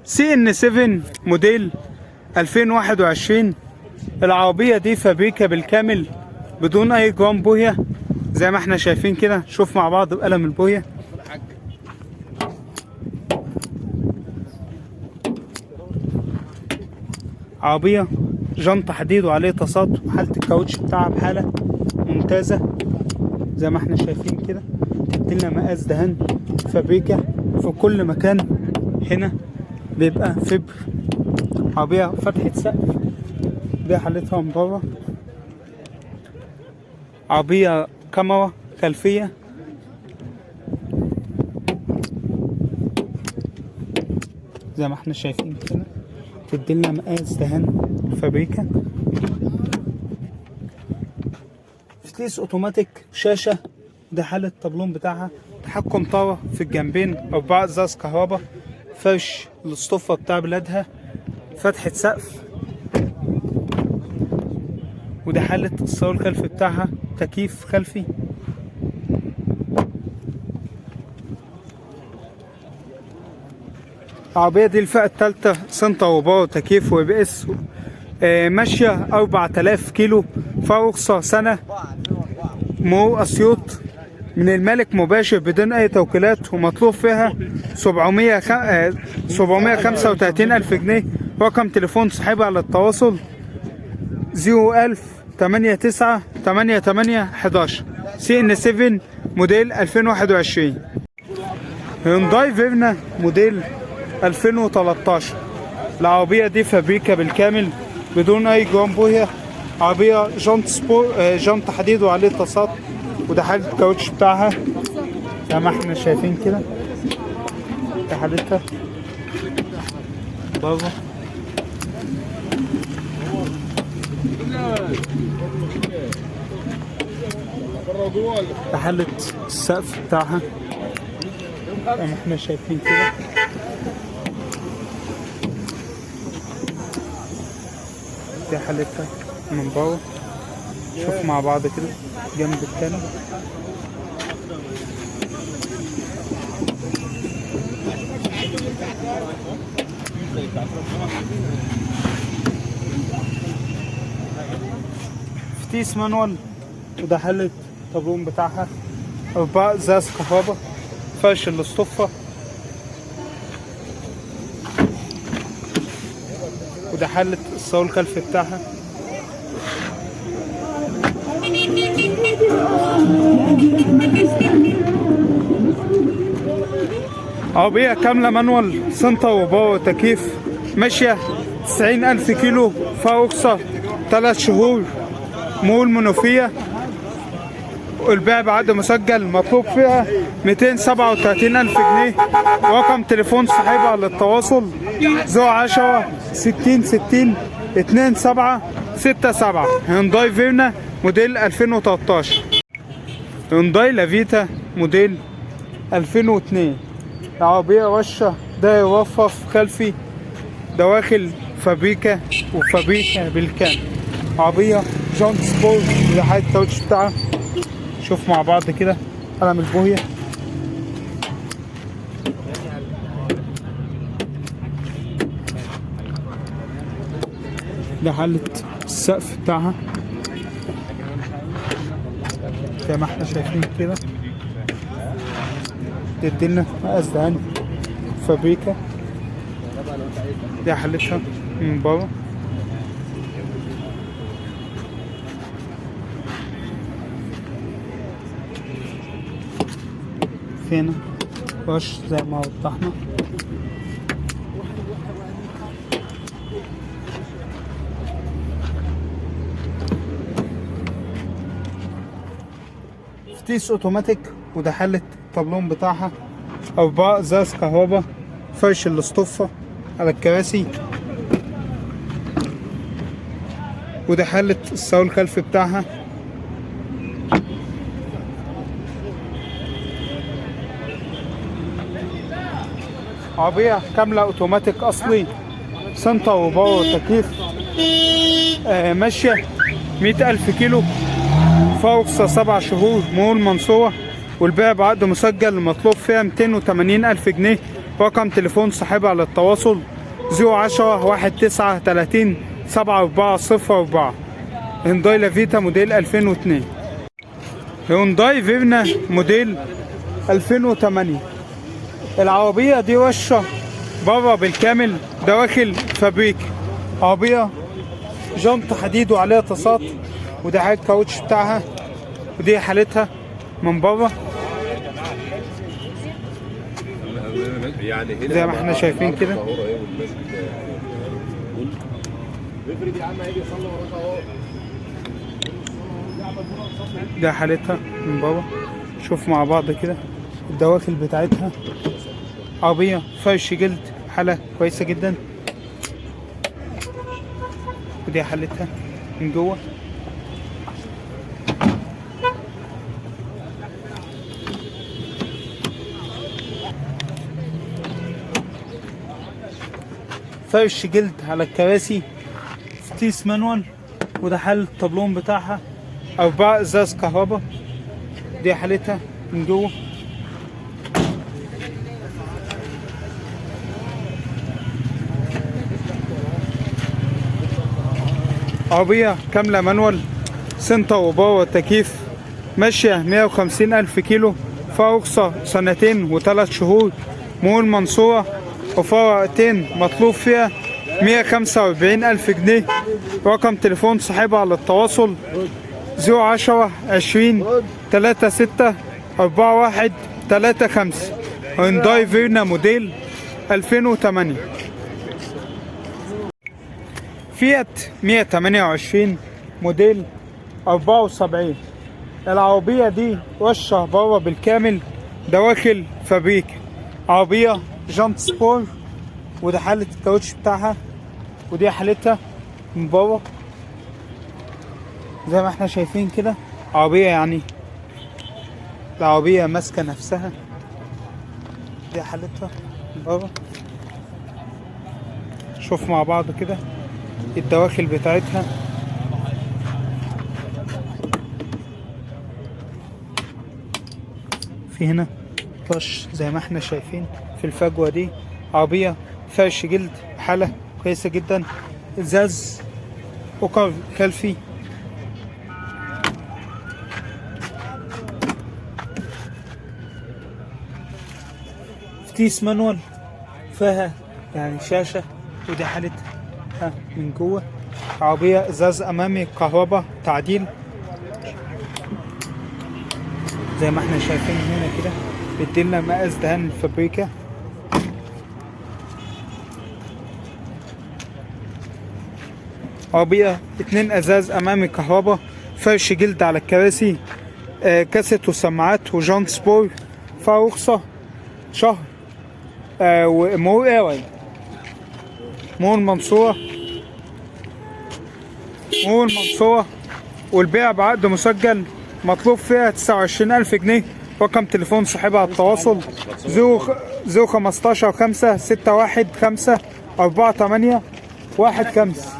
CN7 موديل 2021. العربية دي فابريكا بالكامل بدون اي جرام بوية زي ما احنا شايفين كده. شوف مع بعض بقلم البوية. عربية جنط حديد وعليه تصاط، وحالة الكاوتش بتاعها بحالة ممتازة زي ما احنا شايفين كده. تديلنا مقاس دهان فابريكا في كل مكان، هنا بيبقى فبر. عربية فتحة سقف، دي حالتها من بره. عربية كاميرا خلفية، زي ما احنا شايفين كده. تديلنا مقاس دهان فابريكا. فتيس اوتوماتيك، شاشة، ده حالة الطبلون بتاعها، تحكم طاوة في الجنبين، 4 ازاز كهرباء، فرش الاسطوفة بتاع بلادها، فتحة سقف، وده حالة الصالون الخلفي بتاعها، تكييف خلفي. العربية دي الفئة التالتة، سنتر وباور، تكييف وبئس. ماشية 4000 كيلو، فيها رخصة سنة، مرور أسيوط من المالك مباشر بدون أي توكيلات، ومطلوب فيها 735 ألف جنيه. رقم تليفون صاحبها للتواصل 01000 89 88 11. CN7 موديل 2021. هيونداي فيرنا موديل 2013. العربية دي فابريكا بالكامل بدون أي جرام بوية. عربية جنط جنط حديد وعليه تصاط، وده حالة الكاوتش بتاعها زي ما احنا شايفين كده. ده حالتها بره. ده حالة السقف بتاعها زي ما احنا شايفين كده. دي حالتها من بره. شوف مع بعض كده جنب التاني. فتيس مانوال، وده حالة الطابون بتاعها، 4 ازاز كهرباء، فرش الاسطوفة، وده حالة الصالون الخلفي بتاعها. عربية كاملة مانوال، سنتر وباور، تكييف، ماشية 90,000 كيلو، فيها رخصة 3 شهور، مول منوفية، والبيع بعقد مسجل. مطلوب فيها 237,000 جنيه. رقم تليفون صاحبها للتواصل 010 60 60 27 67. هيونداي فيرنا موديل 2013. هيونداي لافيتا موديل 2002. العربية وشة، ده يوفف خلفي، دواخل فابريكا وفابريكا بالكامل. عربية جونت سبورت، ده حالة الكاوتش بتاعها. شوف مع بعض كده قلم البوية. ده حالة السقف بتاعها زي ما احنا شايفين كده. تدينا مقاس دهان فابريكا. دي حالتها من بره. فينا وش زي ما وضحنا. فتيس اوتوماتيك، وده حالة الطبلون بتاعها، 4 ازاز كهرباء، فرش الاسطوفة على الكراسي، وده حالة الصالون الخلفي بتاعها. عربية كاملة اوتوماتيك اصلي، سنتر وباور، تكييف، ماشية 100,000 كيلو، فيها رخصة 7 شهور، مول منصورة، والبيع بعقد مسجل. المطلوب فيها 280,000 جنيه. رقم تليفون صاحبها للتواصل 010-19-30-7404. هيونداي لافيتا موديل 2002. هيونداي فيرنا موديل 2008. العربية دي وشة بره بالكامل، دواخل فابريكا. عربية جنط حديد وعليها تصاط، وده حاجة الكاوتش بتاعها، ودي حالتها من بره زي ما احنا شايفين كده. ده حالتها من بره، شوف مع بعض كده الدواخل بتاعتها. عربية فرش جلد، حالة كويسة جدا. ودي حالتها من جوه. فرش جلد على الكراسي، فتيس مانوال. وده حل الطابلون بتاعها، 4 ازاز كهرباء. دي حالتها من جوه. عربية كاملة مانوال، سنتر وباور تكييف، ماشية 150,000 كيلو، فيها رخصة 2 و3 شهور، مول منصورة، وفرقتين مطلوب فيها 145,000 جنيه. رقم تليفون صاحبها على التواصل 010-20-36-41-35. هيونداي فيرنا موديل 2008. فيات 128 موديل 74. العربية دي وشة بره بالكامل، دواخل فابريكا. عربية جانت سبور، وده حالة الكاوتش بتاعها، ودي حالتها من بره زي ما احنا شايفين كده. عربية يعني العربية ماسكة نفسها. دي حالتها من بره، شوف مع بعض كده الدواخل بتاعتها. في هنا طش زي ما احنا شايفين في الفجوة دي. عربية فرش جلد، حالة كويسة جدا. ازاز اوكر خلفي. فتيس مانوال، فيها يعني شاشة. ودي حالتها من جوه. عربية ازاز امامي كهرباء تعديل زي ما احنا شايفين هنا كده. بيديلنا مقاس دهان الفابريكا. عربية 2 ازاز امامي كهرباء، فرش جلد على الكراسي، كاسيت وسماعات، وجانت سبور، فيها رخصة شهر، ومرور ايري، مول منصورة، والبيع بعقد مسجل، مطلوب فيها 29,000 جنيه. رقم تليفون صاحبها على التواصل 015-561-548-15.